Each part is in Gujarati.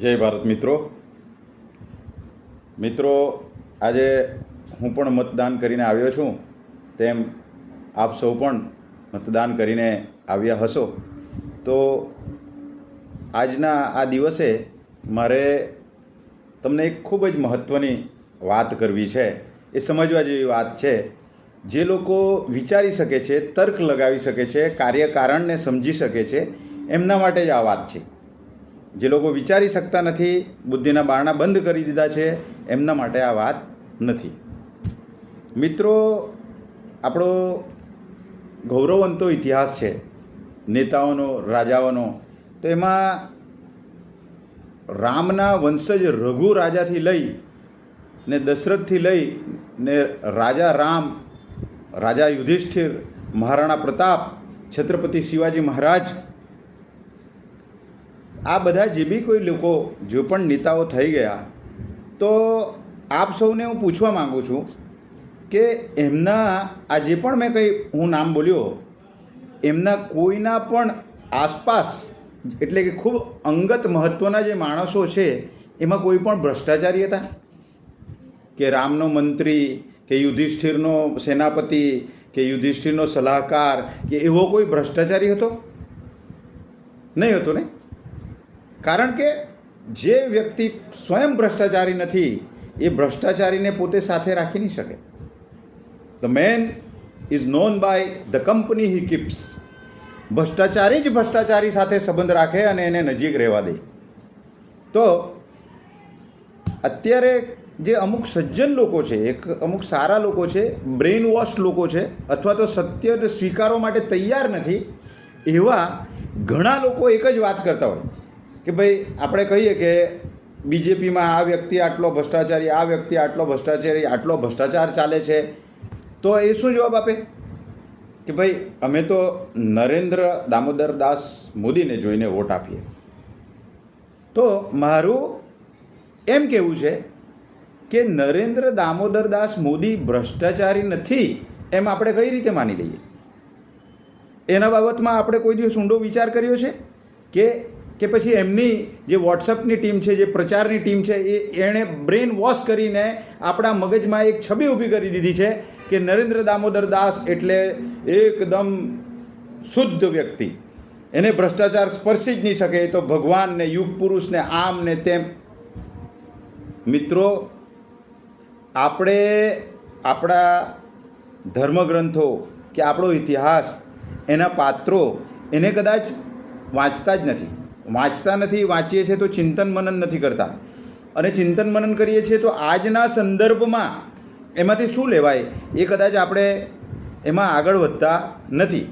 જય ભારત મિત્રો આજે હું પણ મતદાન કરીને આવ્યો છું, તેમ આપ સૌ પણ મતદાન કરીને આવ્યા હશો. તો આજના આ દિવસે મારે તમને એક ખૂબ જ મહત્ત્વની વાત કરવી છે. એ સમજવા જેવી વાત છે. જે લોકો વિચારી શકે છે, તર્ક લગાવી શકે છે, કાર્યકારણને સમજી શકે છે, એમના માટે જ આ વાત છે. જે લોકો વિચારી શકતા નથી, બુદ્ધિના બારણા બંધ કરી દીધા છે, એમના માટે આ વાત નથી. મિત્રો, આપણો ગૌરવવંતો ઇતિહાસ છે નેતાઓનો, રાજાઓનો. તો એમાં રામના વંશજ રઘુ રાજાથી લઈ ને દશરથથી લઈ ને રાજા રામ, રાજા યુધિષ્ઠિર, મહારાણા પ્રતાપ, છત્રપતિ શિવાજી મહારાજ, આ બધા જે બી કોઈ લોકો જો પણ નેતાઓ થઈ ગયા, તો આપ સૌને હું પૂછવા માગું છું કે એમના આ જે પણ મેં કંઈ હું નામ બોલ્યો, એમના કોઈના પણ આસપાસ એટલે કે ખૂબ અંગત મહત્ત્વના જે માણસો છે એમાં કોઈ પણ ભ્રષ્ટાચારી હતા? કે રામનો મંત્રી, કે યુધિષ્ઠિરનો સેનાપતિ, કે યુધિષ્ઠિરનો સલાહકાર, કે એવો કોઈ ભ્રષ્ટાચારી હતો? નહીં હતો ને. કારણ કે જે વ્યક્તિ સ્વયં ભ્રષ્ટાચારી નથી, એ ભ્રષ્ટાચારીને પોતે સાથે રાખી નહીં શકે. The man is known by the company he keeps. ભ્રષ્ટાચારી જ ભ્રષ્ટાચારી સાથે સંબંધ રાખે અને એને નજીક રહેવા દે. તો અત્યારે જે અમુક સજ્જન લોકો છે, અમુક સારા લોકો છે, બ્રેઇન વોશ લોકો છે, અથવા તો સત્યને સ્વીકારવા માટે તૈયાર નથી, એવા ઘણા લોકો એક જ વાત કરતા હોય કે ભાઈ આપણે કહીએ કે બીજેપીમાં આ વ્યક્તિ આટલો ભ્રષ્ટાચારી, આ વ્યક્તિ આટલો ભ્રષ્ટાચારી, આટલો ભ્રષ્ટાચાર ચાલે છે. તો એ શું જવાબ આપે કે ભાઈ અમે તો નરેન્દ્ર દામોદર દાસ મોદીને જોઈને વોટ આપીએ. તો મારું એમ કહેવું છે કે નરેન્દ્ર દામોદર દાસ મોદી ભ્રષ્ટાચારી નથી એમ આપણે કઈ રીતે માની લઈએ? એના બાબતમાં આપણે કોઈ દિવસ ઊંડો વિચાર કર્યો છે કે પછી એમની જે વોટ્સઅપની ટીમ છે, જે પ્રચારની ટીમ છે, એણે બ્રેઇન વોશ કરીને આપણા મગજમાં એક છબી ઊભી કરી દીધી છે કે નરેન્દ્ર દામોદર દાસ એટલે એકદમ શુદ્ધ વ્યક્તિ, એને ભ્રષ્ટાચાર સ્પર્શી જ નહીં શકે, એ તો ભગવાન ને યુગ પુરુષ ને આમ ને તેમ. મિત્રો, આપણે આપણા ધર્મગ્રંથો કે આપણો ઇતિહાસ, એના પાત્રો એને કદાચ વાંચતા જ નથી. વાંચીએ છીએ તો ચિંતન મનન નથી કરતા, અને ચિંતન મનન કરીએ છીએ તો આજના સંદર્ભમાં એમાંથી શું લેવાય એ કદાચ આપણે એમાં આગળ વધતા નથી.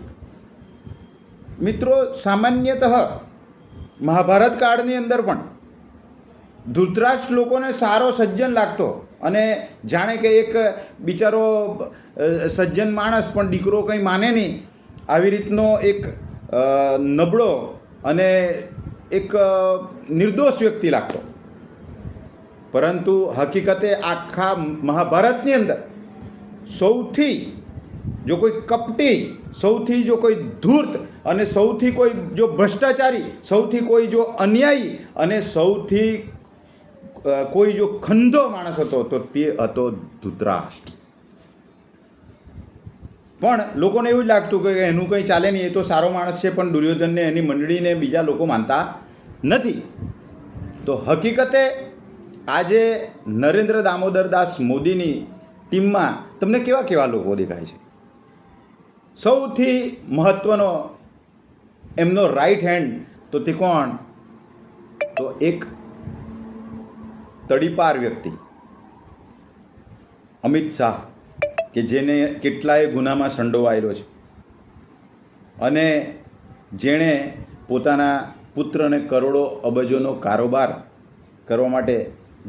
મિત્રો, સામાન્યતઃ મહાભારત કાળની અંદર પણ ધૃતરાષ્ટ્ર લોકોને સારો સજ્જન લાગતો, અને જાણે કે એક બિચારો સજ્જન માણસ પણ દીકરો કંઈ માને નહીં, આવી રીતનો એક નબળો અને એક નિર્દોષ વ્યક્તિ લાગતો. પરંતુ હકીકતે આખા મહાભારતની અંદર સૌથી જો કોઈ કપટી, સૌથી જો કોઈ ધૂર્ત, અને સૌથી કોઈ જો ભ્રષ્ટાચારી, સૌથી કોઈ જો અન્યાયી, અને સૌથી કોઈ જો ખંધો માણસ હતો તો તે હતો ધૃતરાષ્ટ્ર. પણ લોકોને એવું જ લાગતું કે એનું કંઈ ચાલે નહીં, એ તો સારો માણસ છે, પણ દુર્યોધનને, એની મંડળીને બીજા લોકો માનતા નથી. તો હકીકતે આજે નરેન્દ્ર દામોદર દાસ મોદીની ટીમમાં તમને કેવા કેવા લોકો દેખાય છે? સૌથી મહત્ત્વનો એમનો રાઈટ હેન્ડ તો તે કોણ? તો એક તડીપાર વ્યક્તિ અમિત શાહ, કે જેને કેટલાય ગુનામાં સંડોવાયેલો છે, અને જેણે પોતાના પુત્રને કરોડો અબજોનો કારોબાર કરવા માટે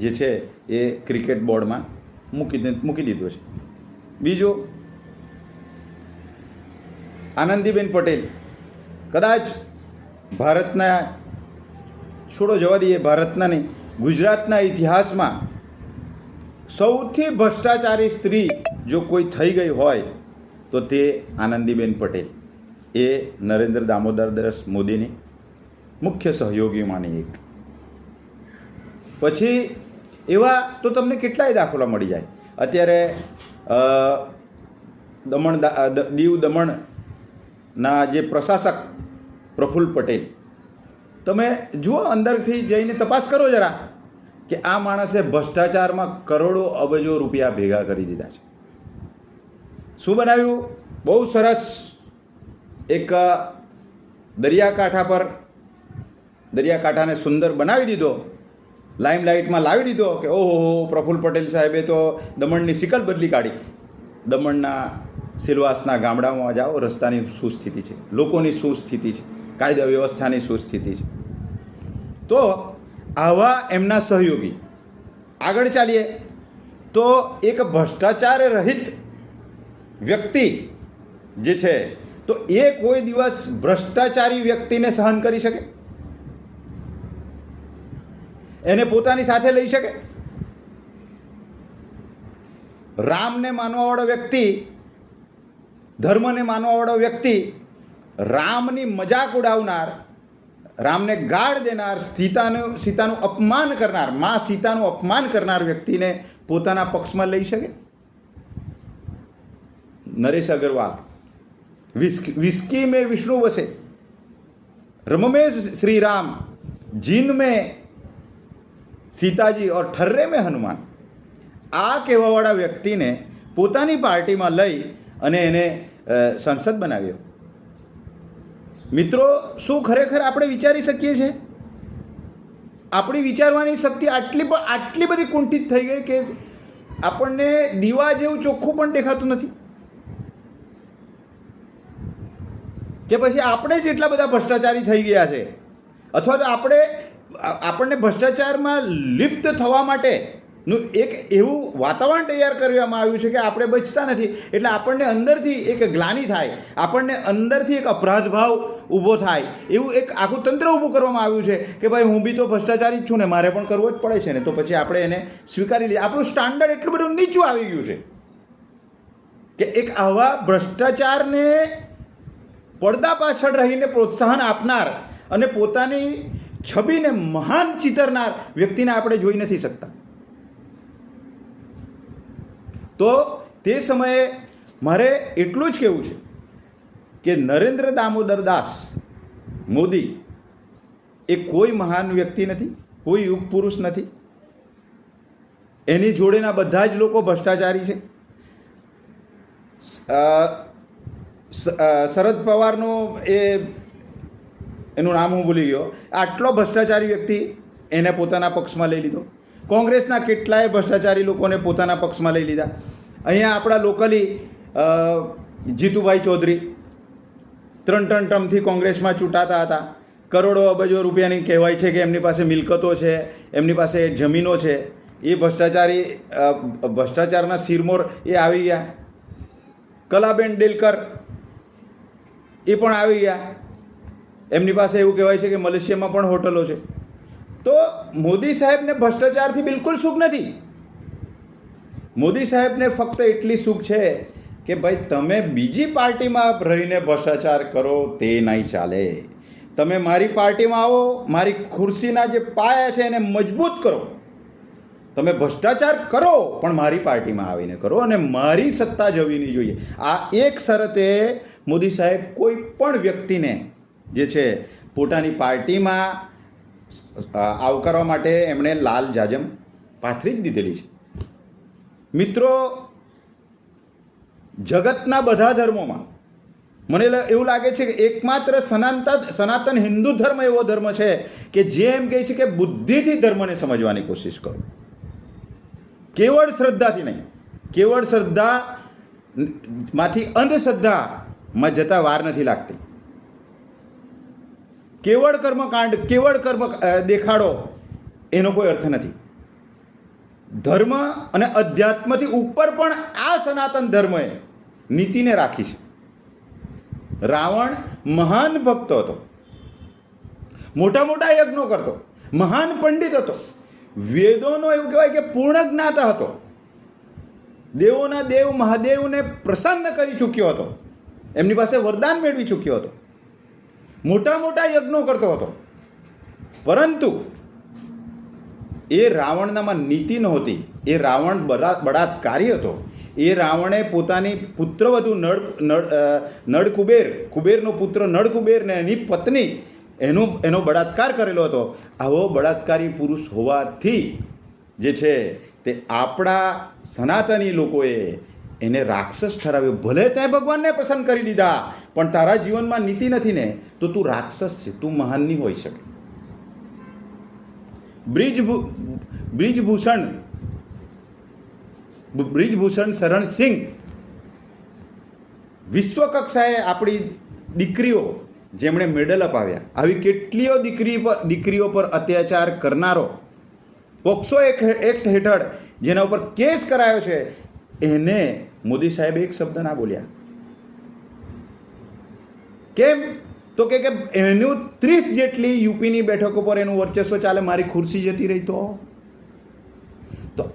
જે છે એ ક્રિકેટ બોર્ડમાં મૂકી દીધો છે. બીજો આનંદીબેન પટેલ, કદાચ ભારતના, છોડો જવા દઈએ ભારતના નહીં, ગુજરાતના ઇતિહાસમાં સૌથી ભ્રષ્ટાચારી સ્ત્રી જો કોઈ થઈ ગઈ હોય તો તે આનંદીબેન પટેલ. એ નરેન્દ્ર દામોદર દાસ મોદીની મુખ્ય સહયોગીમાંની એક. પછી એવા તો તમને કેટલાય દાખલા મળી જાય. અત્યારે દીવ દમણના જે પ્રશાસક પ્રફુલ્લ પટેલ, તમે જુઓ અંદરથી જઈને તપાસ કરો જરા કે આ માણસે ભ્રષ્ટાચારમાં કરોડો અબજો રૂપિયા ભેગા કરી દીધા છે. શું બનાવ્યું? બહુ સરસ એક દરિયાકાંઠાને સુંદર બનાવી દીધો, લાઇમલાઇટમાં લાવી દીધો કે ઓહો પ્રફુલ્લ પટેલ સાહેબે તો દમણની શિકલ બદલી કાઢી. દમણના સિલવાસના ગામડામાં જાઓ, રસ્તાની શું સ્થિતિ છે, લોકોની શું સ્થિતિ છે, કાયદા વ્યવસ્થાની શું સ્થિતિ છે. તો આવા એમના સહયોગી. આગળ ચાલીએ તો એક ભ્રષ્ટાચાર રહિત વ્યક્તિ જે છે, તો એ કોઈ દિવસ ભ્રષ્ટાચારી વ્યક્તિને સહન કરી શકે? એને પોતાની સાથે લઈ શકે? રામને માનવાવાળો વ્યક્તિ, ધર્મને માનવાવાળો વ્યક્તિ, રામની મજાક ઉડાવનાર, રામને ગાળ દેનાર, સીતાનું અપમાન કરનાર, માં સીતાનું અપમાન કરનાર વ્યક્તિને પોતાના પક્ષમાં લઈ શકે? નરેશ અગ્રવાલ, विस्की में विष्णु बसे, रम में श्री राम, जीन में सीताजी और ठर्रे में हनुमान. આ કહેવાવાળા વ્યક્તિને પોતાની પાર્ટીમાં લઈ અને એને સંસદ બનાવ્યો. મિત્રો, શું ખરેખર આપણે વિચારી શકીએ છીએ? આપણી વિચારવાની શક્તિ આટલી બધી કુંઠિત થઈ ગઈ કે આપણને દીવા જેવું ચોખ્ખું પણ દેખાતું નથી. કે પછી આપણે જ એટલા બધા ભ્રષ્ટાચારી થઈ ગયા છે, અથવા તો આપણને ભ્રષ્ટાચારમાં લિપ્ત થવા માટેનું એક એવું વાતાવરણ તૈયાર કરવામાં આવ્યું છે કે આપણે બચતા નથી. એટલે આપણને અંદરથી એક ગ્લાનિ થાય, આપણને અંદરથી એક અપરાધ ભાવ ઊભો થાય, એવું એક આખું તંત્ર ઊભું કરવામાં આવ્યું છે કે ભાઈ હું બી તો ભ્રષ્ટાચારી જ છું ને, મારે પણ કરવો જ પડે છે ને, તો પછી આપણે એને સ્વીકારી લઈએ. આપણું સ્ટાન્ડર્ડ એટલું બધું નીચું આવી ગયું છે કે એક આવા ભ્રષ્ટાચારને પડદા પાછળ રહીને પ્રોત્સાહન આપનાર અને પોતાની છબીને મહાન ચિતરનાર વ્યક્તિને આપણે જોઈ નથી શકતા. તો તે સમયે મારે એટલું જ કહેવું છે કે નરેન્દ્ર દામોદર દાસ મોદી એ કોઈ મહાન વ્યક્તિ નથી, કોઈ યુગ પુરુષ નથી. એની જોડેના બધા જ લોકો ભ્રષ્ટાચારી છે. શરદ પવારનો એનું નામ હું ભૂલી ગયો, આટલો ભ્રષ્ટાચારી વ્યક્તિ એને પોતાના પક્ષમાં લઈ લીધો. કોંગ્રેસના કેટલાય ભ્રષ્ટાચારી લોકોને પોતાના પક્ષમાં લઈ લીધા. અહીંયા આપણા લોકલી જીતુભાઈ ચૌધરી 3 ટર્મથી કોંગ્રેસમાં ચૂંટાતા હતા. કરોડો અબજો રૂપિયાની કહેવાય છે કે એમની પાસે મિલકતો છે, એમની પાસે જમીનો છે. એ ભ્રષ્ટાચારના સિરમોર એ આવી ગયા. કલાબેન ડેલકર એ પણ આવી ગયા. એમની પાસે એવું કહેવાય છે કે મલેશિયામાં પણ હોટલો છે. તો મોદી સાહેબને ભ્રષ્ટાચારથી બિલકુલ સુખ નથી. મોદી સાહેબને ફક્ત એટલી સુખ છે કે ભાઈ તમે બીજી પાર્ટીમાં રહીને ભ્રષ્ટાચાર કરો તે નહીં ચાલે. તમે મારી પાર્ટીમાં આવો, મારી ખુરશીના જે પાયા છે એને મજબૂત કરો. તમે ભ્રષ્ટાચાર કરો પણ મારી પાર્ટીમાં આવીને કરો અને મારી સત્તા જવી નહીં જોઈએ. આ એક શરતે મોદી સાહેબ કોઈ પણ વ્યક્તિને જે છે પોતાની પાર્ટીમાં આવકારવા માટે એમણે લાલ જાજમ પાથરી જ દીધેલી છે. મિત્રો, જગતના બધા ધર્મોમાં મને એવું લાગે છે કે એકમાત્ર સનાતન હિન્દુ ધર્મ એવો ધર્મ છે કે જે એમ કહે છે કે બુદ્ધિથી ધર્મને સમજવાની કોશિશ કરો, કેવળ શ્રદ્ધાથી નહીં. કેવળ શ્રદ્ધામાંથી અંધશ્રદ્ધામાં જતા વાર નથી લાગતી. કેવળ કર્મકાંડ, કેવળ કર્મ દેખાડો એનો કોઈ અર્થ નથી. ધર્મ અને અધ્યાત્મથી ઉપર પણ આ સનાતન ધર્મએ નીતિને રાખી છે. રાવણ મહાન ભક્ત હતો, મોટા મોટા યજ્ઞો કરતો, મહાન પંડિત હતો, વેદોનો એવું કહેવાય કે પૂર્ણ જ્ઞાતા હતો, દેવોના દેવ મહાદેવને પ્રસન્ન કરી ચૂક્યો હતો, એમની પાસે વરદાન મેળવી ચૂક્યો હતો, મોટા મોટા યજ્ઞો કરતો હતો. પરંતુ એ રાવણનામાં નીતિ નહોતી. એ રાવણ બળાત્કારી હતો. એ રાવણે પોતાની પુત્રવધુ કુબેરનો પુત્ર નળ કુબેર ને એની પત્ની એનો બળાત્કાર કરેલો હતો. આવો બળાત્કારી પુરુષ હોવાથી જે છે તે આપણા સનાતની લોકોએ એને રાક્ષસ ઠરાવ્યો. ભલે તે ભગવાનને પસંદ કરી દીધા, પણ તારા જીવનમાં નીતિ નથી ને, તો તું રાક્ષસ છે, તું મહાન નહીં હોઈ શકે. બ્રિજભૂષણ શરણ સિંહ વિશ્વ કક્ષાએ આપણી દીકરીઓ જેમણે મેડલ અપાવ્યા. આવી કેટલીઓ દીકરીઓ પર અત્યાચાર કરનારો પોક્સો એક્ટ હેઠળ જેના ઉપર કેસ કરાયો છે, એને મોદી સાહેબે એક શબ્દ ના બોલ્યા. કેમ? તો કે એનું 30 જેટલી યુપીની બેઠકો પર એનું વર્ચસ્વ ચાલે, મારી ખુરશી જતી રહી તો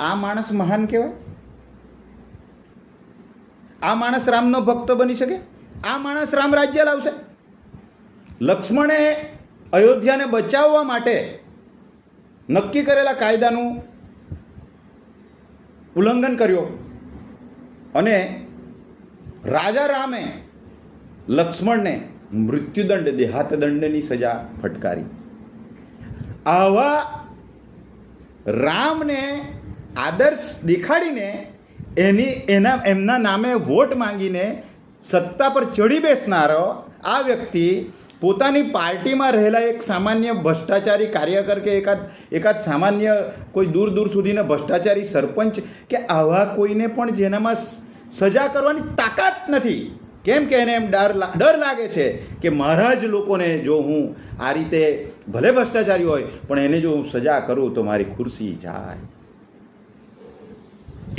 આ માણસ મહાન કહેવાય? આ માણસ રામનો ભક્ત બની શકે? આ માણસ રામ રાજ્ય લાવશે? લક્ષ્મણે અયોધ્યાને બચાવવા માટે નક્કી કરેલા કાયદાનું ઉલ્લંઘન કર્યો અને રાજા રામે લક્ષ્મણને મૃત્યુદંડ, દેહાતદંડની સજા ફટકારી. આવા રામને આદર્શ દેખાડીને એમના નામે વોટ માંગીને સત્તા પર ચડી બેસનારો આ વ્યક્તિ પોતાની પાર્ટીમાં રહેલા એક સામાન્ય ભ્રષ્ટાચારી કાર્યકર કે એકાદ સામાન્ય કોઈ દૂર દૂર સુધીના ભ્રષ્ટાચારી સરપંચ કે આવા કોઈને પણ જેનામાં સજા કરવાની તાકાત નથી. કેમ કે એને એમ ડર લાગે છે કે મારા જ લોકોને જો હું આ રીતે ભલે ભ્રષ્ટાચારી હોય પણ એને જો હું સજા કરું તો મારી ખુરશી જાય.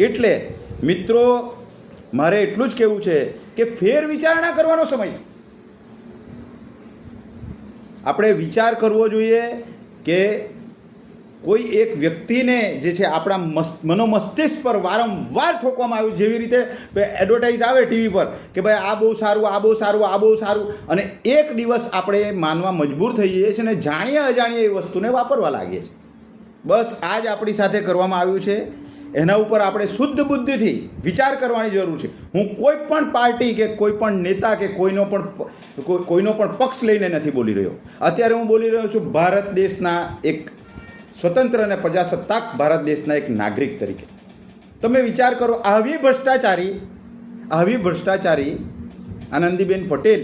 એટલે મિત્રો, મારે એટલું જ કહેવું છે કે ફેર વિચારણા કરવાનો સમય છે. આપણે વિચાર કરવો જોઈએ કે કોઈ એક વ્યક્તિને જે છે આપણા મનોમસ્તિષ્ક પર વારંવાર ઠોકવામાં આવ્યું. જેવી રીતે એડવર્ટાઇઝ આવે ટીવી પર કે ભાઈ આ બહુ સારું, આ બહુ સારું, આ બહુ સારું, અને એક દિવસ આપણે માનવા મજબૂર થઈ જઈએ છીએ અને જાણીએ અજાણીએ એ વસ્તુને વાપરવા લાગીએ છીએ. બસ આ જ આપણી સાથે કરવામાં આવ્યું છે. એના ઉપર આપણે શુદ્ધ બુદ્ધિથી વિચાર કરવાની જરૂર છે. હું કોઈ પણ પાર્ટી કે કોઈ પણ નેતા કે કોઈનો પણ પક્ષ લઈને નથી બોલી રહ્યો. અત્યારે હું બોલી રહ્યો છું ભારત દેશના એક સ્વતંત્ર અને પ્રજાસત્તાક ભારત દેશના એક નાગરિક તરીકે. તમે વિચાર કરો, આવી ભ્રષ્ટાચારી આનંદીબેન પટેલ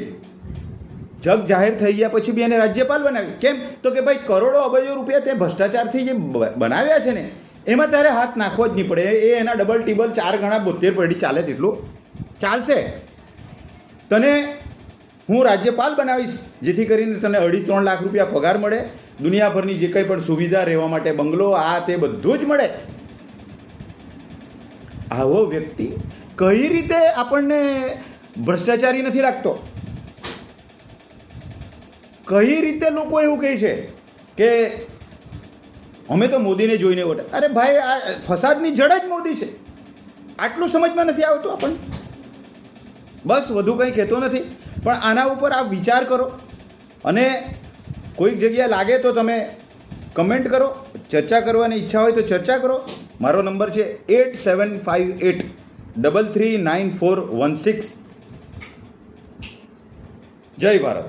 જગ જાહેર થઈ ગયા પછી બી એને રાજ્યપાલ બનાવી. કેમ? તો કે ભાઈ કરોડો અબજો રૂપિયા તે ભ્રષ્ટાચારથી જે બનાવ્યા છે ને, એમાં તારે હાથ નાખવો જ નહીં પડે. એ એના ડબલ ટીબલ 4 ગણા 72 પેઢી ચાલે તેટલું ચાલશે. તને હું રાજ્યપાલ બનાવીશ જેથી કરીને તને 2.5-3 લાખ રૂપિયા પગાર મળે, દુનિયાભરની જે કંઈ પણ સુવિધા, રહેવા માટે બંગલો, આ તે બધું જ મળે. આવો વ્યક્તિ કઈ રીતે આપણને ભ્રષ્ટાચારી નથી લાગતો? કઈ રીતે લોકો એવું કહે છે કે અમે તો મોદીને જોઈને વોટ? અરે ભાઈ, આ ફસાદની જડ જ મોદી છે. આટલું સમજમાં નથી આવતું આપણને. બસ વધુ કંઈ કહેતો નથી, પણ આના ઉપર આપ વિચાર કરો અને કોઈક જગ્યાએ લાગે તો તમે કમેન્ટ કરો. ચર્ચા કરવાની ઈચ્છા હોય તો ચર્ચા કરો. મારો નંબર છે 8758339416. જય ભારત.